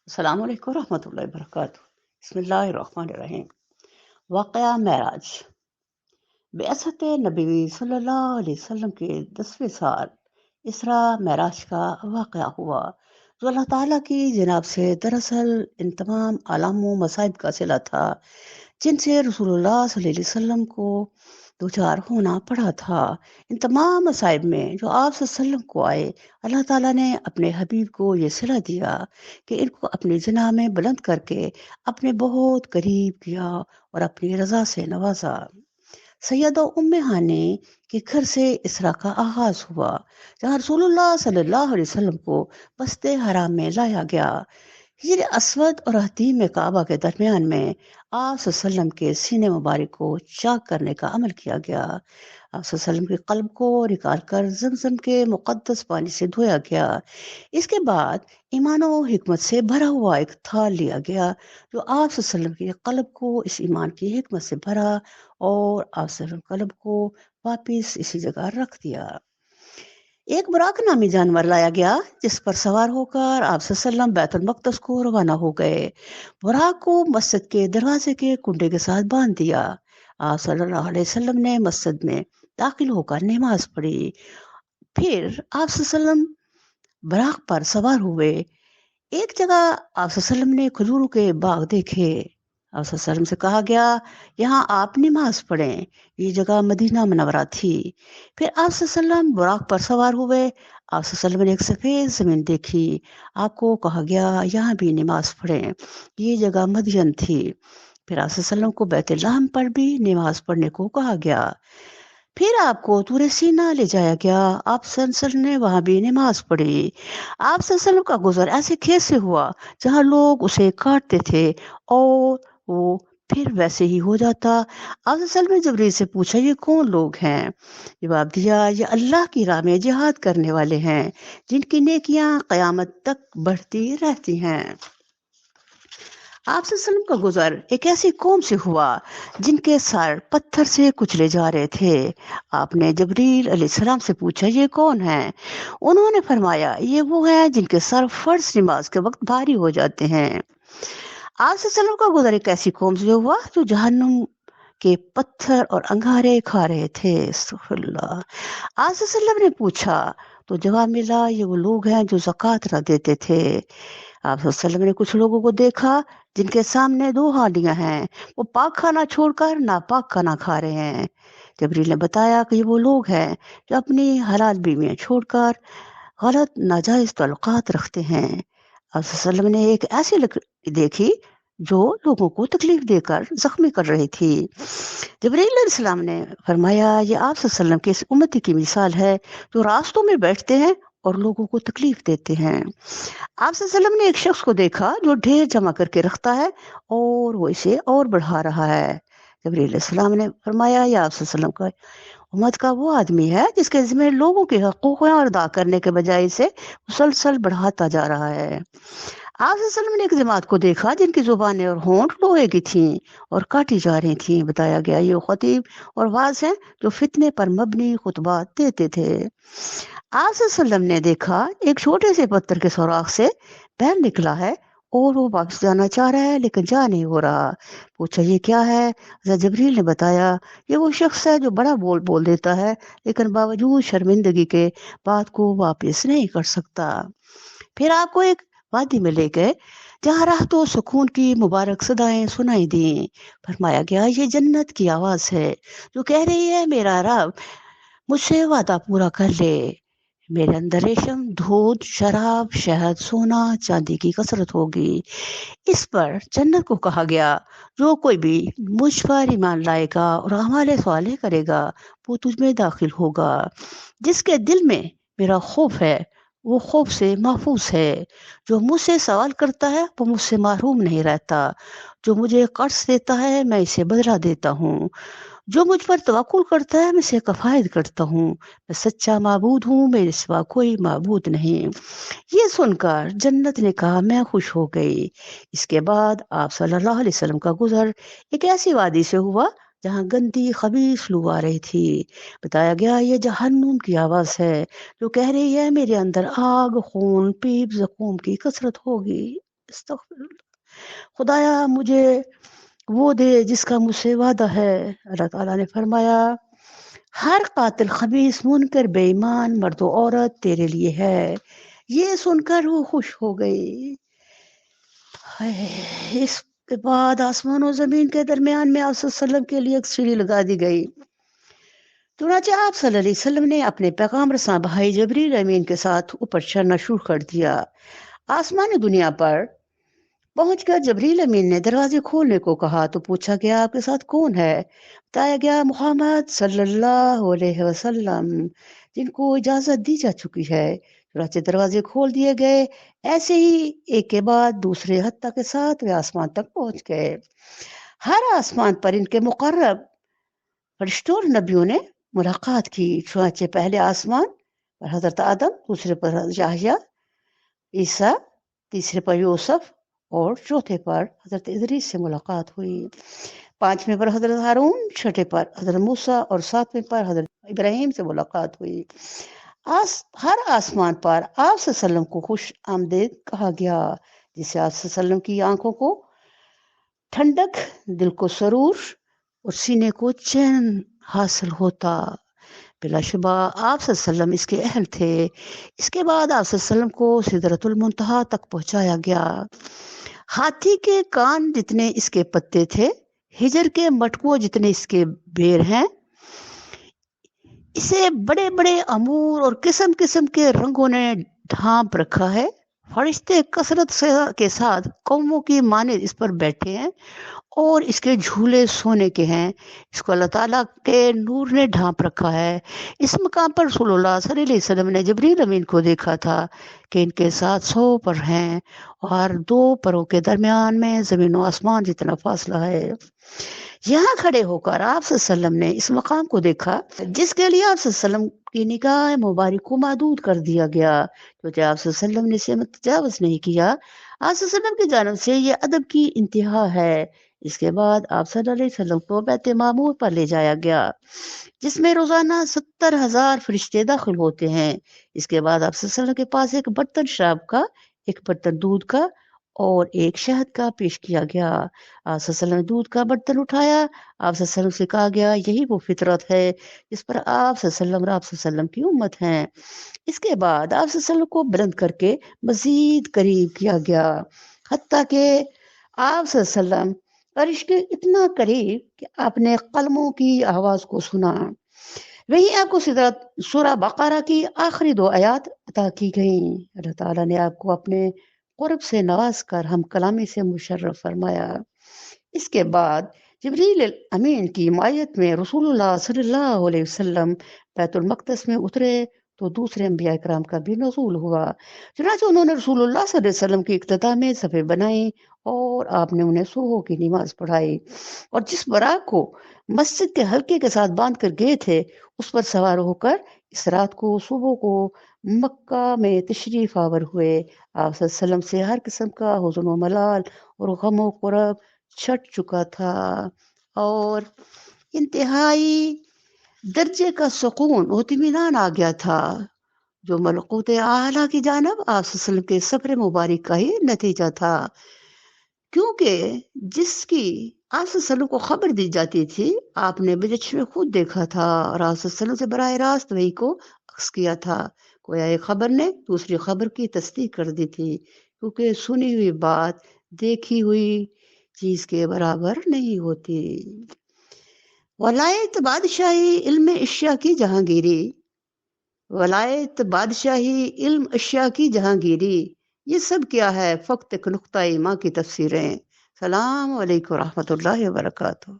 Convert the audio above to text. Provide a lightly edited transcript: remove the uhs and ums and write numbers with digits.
السلام علیکم ورحمۃ اللہ وبرکاتہ۔ بسم اللہ الرحمن الرحیم۔ واقعہ معراج۔ بعثت نبی صلی اللہ علیہ وسلم کے 10ویں سال اسراء معراج کا واقعہ ہوا، جو اللہ تعالیٰ کی جناب سے دراصل ان تمام عالم و مصائب کا صلہ تھا جن سے رسول اللہ صلی اللہ علیہ وسلم کو دوچار ہونا پڑا تھا۔ ان تمام مصائب میں جو آپ صلی اللہ علیہ وسلم کو آئے، اللہ تعالیٰ نے اپنے حبیب کو یہ صلہ دیا کہ ان کو اپنی جناح میں بلند کر کے اپنے بہت قریب کیا اور اپنی رضا سے نوازا۔ سیدہ ام ہانی کے گھر سے اسراء کا آغاز ہوا، جہاں رسول اللہ صلی اللہ علیہ وسلم کو بسط حرام میں لایا گیا۔ حجر اسود اور حتیم میں کعبہ کے درمیان میں آپ صلی اللہ علیہ وسلم کے سینے مبارک کو چاک کرنے کا عمل کیا گیا۔ آپ صلی اللہ علیہ وسلم کے قلب کو نکال کر زمزم کے مقدس پانی سے دھویا گیا۔ اس کے بعد ایمان و حکمت سے بھرا ہوا ایک تھال لیا گیا، جو آپ صلی اللہ علیہ وسلم کے قلب کو اس ایمان کی حکمت سے بھرا اور آپ صلی اللہ علیہ وسلم قلب کو واپس اسی جگہ رکھ دیا۔ ایک براق نامی جانور لایا گیا، جس پر سوار ہو کر آپ صلی اللہ علیہ وسلم بیت المقدس کو روانہ ہو گئے۔ براق کو مسجد کے دروازے کے کنڈے کے ساتھ باندھ دیا۔ آپ صلی اللہ علیہ وسلم نے مسجد میں داخل ہو کر نماز پڑھی۔ پھر آپ صلی اللہ علیہ وسلم براق پر سوار ہوئے۔ ایک جگہ آپ صلی اللہ علیہ وسلم نے کھجوروں کے باغ دیکھے۔ آپ صلی اللہ علیہ وسلم سے کہا گیا، یہاں آپ نماز پڑھیں۔ یہ جگہ مدینہ منورہ تھی۔ پھر آپ صلی اللہ علیہ وسلم براق پر سوار ہوئے۔ آپ صلی اللہ علیہ وسلم نے ایک سفید زمین دیکھی۔ آپ کو کہا گیا، یہاں بھی نماز پڑھیں۔ یہ جگہ مدین تھی۔ پھر آپ صلی اللہ علیہ وسلم کو بیت لحم پر بھی نماز پڑھنے کو کہا گیا۔ پھر آپ کو طور سینہ لے جایا گیا۔ آپ صلی اللہ علیہ وسلم نے وہاں بھی نماز پڑھی۔ آپ صلی اللہ علیہ وسلم کا گزر ایسے کھیت سے ہوا جہاں لوگ اسے کاٹتے تھے اور وہ پھر ویسے ہی ہو جاتا۔ آپ صلی اللہ علیہ وسلم نے جبریل سے پوچھا، یہ کون لوگ ہیں؟ جواب دیا، یہ اللہ کی راہ میں جہاد کرنے والے ہیں، جن کی نیکیاں قیامت تک بڑھتی رہتی ہیں۔ آپ صلی اللہ علیہ وسلم کا گزر ایک ایسی قوم سے ہوا جن کے سر پتھر سے کچلے جا رہے تھے۔ آپ نے جبریل علیہ السلام سے پوچھا، یہ کون ہیں؟ انہوں نے فرمایا، یہ وہ ہیں جن کے سر فرض نماز کے وقت بھاری ہو جاتے ہیں۔ آپ صلی اللہ علیہ وسلم کا گزر ایک ایسی قوم سے ہوا جو جہنم کے پتھر اور انگارے کھا رہے تھے۔ استغفر اللہ۔ آپ صلی اللہ علیہ وسلم نے پوچھا تو جواب ملا، یہ وہ لوگ ہیں جو زکوٰۃ نہ دیتے تھے۔ آپ صلی اللہ علیہ وسلم نے کچھ لوگوں کو دیکھا جن کے سامنے 2 ہانڈیاں ہیں، وہ پاک کھانا چھوڑ کر ناپاک کھانا کھا رہے ہیں۔ جبریل نے بتایا کہ یہ وہ لوگ ہیں جو اپنی حلال بیویاں چھوڑ کر غلط ناجائز تعلقات رکھتے ہیں۔ آپ صلی اللہ علیہ وسلم نے ایک ایسی لکڑی دیکھی جو لوگوں کو تکلیف دے کر زخمی کر رہی تھی۔ جبریل علیہ السلام نے فرمایا، یہ آپ صلی اللہ علیہ وسلم کی اس امتی کی مثال ہے جو راستوں میں بیٹھتے ہیں اور لوگوں کو تکلیف دیتے ہیں۔ آپ صلی اللہ علیہ وسلم نے ایک شخص کو دیکھا جو ڈھیر جمع کر کے رکھتا ہے اور وہ اسے اور بڑھا رہا ہے۔ جبریل علیہ السلام نے فرمایا، یہ آپ صلی اللہ علیہ وسلم کا امت کا وہ آدمی ہے جس کے ذمہ لوگوں کے حقوق ادا کرنے کے بجائے اسے مسلسل بڑھاتا جا رہا ہے۔ آپ صلی اللہ علیہ وسلم نے ایک جماعت کو دیکھا جن کی زبانیں اور ہونٹ لوہے کی تھیں اور کاٹی جا رہی تھیں۔ بتایا گیا، یہ خطیب اور واعظ ہیں جو فتنے پر مبنی خطبات دیتے تھے۔ آپ صلی اللہ علیہ وسلم نے دیکھا ایک چھوٹے سے پتھر کے سوراخ سے بیل نکلا ہے اور وہ واپس جانا چاہ رہا ہے لیکن جا نہیں ہو رہا۔ پوچھا، یہ کیا ہے؟ حضرت جبریل نے بتایا، یہ وہ شخص ہے جو بڑا بول دیتا ہے لیکن باوجود شرمندگی کے بات کو واپس نہیں کر سکتا۔ پھر آپ کو ایک وادی میں لے گئے جہاں راحت و سکون کی مبارک صدائیں سنائی دیں۔ فرمایا گیا، یہ جنت کی آواز ہے جو کہہ رہی ہے، میرا رب مجھ سے وعدہ پورا کر لے، میرے اندر ریشم، دودھ، شراب، شہد، سونا، چاندی کی کثرت ہوگی۔ اس پر جنت کو کہا گیا، جو کوئی بھی مجھ پر ایمان لائے گا اور اعمال صالح کرے گا وہ تجھ میں داخل ہوگا۔ جس کے دل میں میرا خوف ہے وہ خوف سے محفوظ ہے۔ جو مجھ سے سوال کرتا ہے وہ مجھ سے محروم نہیں رہتا۔ جو مجھے قرض دیتا ہے میں اسے بدلہ دیتا ہوں۔ جو مجھ پر توکل کرتا ہے میں اسے کفایت کرتا ہوں۔ میں سچا معبود ہوں، میرے سوا کوئی معبود نہیں۔ یہ سن کر جنت نے کہا، میں خوش ہو گئی۔ اس کے بعد آپ صلی اللہ علیہ وسلم کا گزر ایک ایسی وادی سے ہوا جہاں گندی خبیث لو آ رہی تھی۔ بتایا گیا، یہ جہنم کی آواز ہے جو کہہ رہی ہے، میرے اندر آگ، خون، پیپ، زخم کی کثرت ہوگی۔ استغفر اللہ۔ خدایا مجھے وہ دے جس کا مجھ سے وعدہ ہے۔ اللہ تعالیٰ نے فرمایا ہر قاتل خبیث منکر بے ایمان مرد و عورت تیرے لیے ہے۔ یہ سن کر وہ خوش ہو گئی۔ اس کے بعد آسمان و زمین کے درمیان میں آپ صلی اللہ علیہ وسلم کے لیے ایک سیڑھی لگا دی گئی۔ چنانچہ آپ صلی اللہ علیہ وسلم نے اپنے پیغام رساں بھائی جبریل امین کے ساتھ اوپر چڑھنا شروع کر دیا۔ آسمانی دنیا پر پہنچ کر جبریل امین نے دروازے کھولنے کو کہا تو پوچھا گیا آپ کے ساتھ کون ہے؟ بتایا گیا محمد صلی اللہ علیہ وسلم، جن کو اجازت دی جا چکی ہے۔ چنانچہ دروازے کھول دیے گئے۔ ایسے ہی ایک کے بعد دوسرے حتیٰ کے ساتھ وہ آسمان تک پہنچ گئے۔ ہر آسمان پر ان کے مقرب فرشتوں اور نبیوں نے ملاقات کی۔ چنانچہ پہلے آسمان پر حضرت آدم، دوسرے پر حضرت یحییٰ، عیسیٰ، تیسرے پر یوسف اور چوتھے پر حضرت ادریس سے ملاقات ہوئی۔ پانچویں پر حضرت ہارون، چھٹے پر حضرت موسیٰ اور ساتویں پر حضرت ابراہیم سے ملاقات ہوئی۔ ہر آسمان پر آپ صلی اللہ علیہ وسلم کو خوش آمدید کہا گیا، جس سے آپ صلی اللہ علیہ وسلم کی آنکھوں کو ٹھنڈک، دل کو سرور اور سینے کو چین حاصل ہوتا۔ بلا شبہ آپ صلی اللہ علیہ وسلم اس کے اہل تھے۔ اس کے بعد آپ صلی اللہ علیہ وسلم کو سدرۃ المنتہا تک پہنچایا گیا۔ ہاتھی کے کان جتنے اس کے پتے تھے، ہجر کے مٹکوں جتنے اس کے بیر ہیں، اسے بڑے بڑے امور اور قسم قسم کے رنگوں نے ڈھانپ رکھا ہے۔ فرشتے کثرت کے ساتھ قوموں کی مانند اس پر بیٹھے ہیں اور اس کے جھولے سونے کے ہیں۔ اس کو اللہ تعالیٰ کے نور نے ڈھانپ رکھا ہے۔ اس مقام پر رسول اللہ صلی اللہ علیہ وسلم نے جبریل امین کو دیکھا تھا کہ ان کے ساتھ 100 پر ہیں اور 2 پروں کے درمیان میں زمین و آسمان جتنا فاصلہ ہے۔ یہاں کھڑے ہو کر آپ صلی اللہ علیہ وسلم نے اس مقام کو دیکھا جس کے لیے آپ صلی اللہ علیہ وسلم کی نگاہ مبارک کو محدود کر دیا گیا، کیونکہ آپ صلی اللہ علیہ وسلم نے اسے تجاوز نہیں کیا۔ آپ صلی اللہ علیہ وسلم کی جانب سے یہ ادب کی انتہا ہے۔ اس کے بعد آپ صلی اللہ علیہ وسلم کو بیت معمور پر لے جایا گیا، جس میں روزانہ 70,000 فرشتے داخل ہوتے ہیں۔ اس کے بعد آپ صلی اللہ علیہ وسلم کے پاس ایک برتن شراب کا، ایک برتن دودھ کا اور ایک شہد کا پیش کیا گیا۔ آپ صلی اللہ علیہ وسلم نے دودھ کا برتن اٹھایا۔ آپ صلی اللہ علیہ وسلم سے کہا گیا یہی وہ فطرت ہے جس پر آپ صلی اللہ علیہ وسلم اور آپ صلی اللہ علیہ وسلم کی امت ہیں۔ اس کے بعد آپ صلی اللہ علیہ وسلم کو بلند کر کے مزید قریب کیا گیا، حتیٰ کہ آپ صلی اللہ علیہ وسلم عرش کے اتنا قریب کہ آپ نے قلموں کی آواز کو سنا۔ وہی آپ کو سورہ بقرہ کی آخری 2 آیات عطا کی گئیں۔ اللہ تعالیٰ نے آپ کو اپنے قرب سے نواز کر ہم کلامی سے مشرف فرمایا۔ اس کے بعد جبریل امین کی معیت میں رسول اللہ صلی اللہ علیہ وسلم بیت المقدس میں اترے تو دوسرے انبیاء کرام کا بھی نزول ہوا۔ چنانچہ انہوں نے رسول اللہ صلی اللہ علیہ وسلم کی اقتداء میں صفیں بنائیں اور آپ نے انہیں صبح کی نماز پڑھائی، اور جس براق کو مسجد کے حلقے کے ساتھ باندھ کر گئے تھے اس پر سوار ہو کر اس رات کو صبح کو مکہ میں تشریف آور ہوئے۔ آپ صلی اللہ علیہ وسلم سے ہر قسم کا حزن و ملال اور غم و کرب چھٹ چکا تھا اور انتہائی درجے کا سکون و اطمینان آ گیا تھا، جو ملکوت اعلیٰ کی جانب آپ صلی اللہ علیہ وسلم کے سفر مبارک کا ہی نتیجہ تھا، کیونکہ جس کی آپ صلی اللہ علیہ وسلم کو خبر دی جاتی تھی آپ نے بجچ میں خود دیکھا تھا، اور آپ صلی اللہ علیہ وسلم سے براہ راست وہی کو عکس کیا تھا۔ گویا ایک خبر نے دوسری خبر کی تصدیق کر دی تھی، کیونکہ سنی ہوئی بات دیکھی ہوئی چیز کے برابر نہیں ہوتی۔ ولایت بادشاہی علم اشیاء کی جہانگیری، ولایت بادشاہی علم اشیاء کی جہانگیری، یہ سب کیا ہے؟ فقط ایک نقطۂ ماں کی تفسیریں۔ السلام علیکم ورحمۃ اللہ وبرکاتہ۔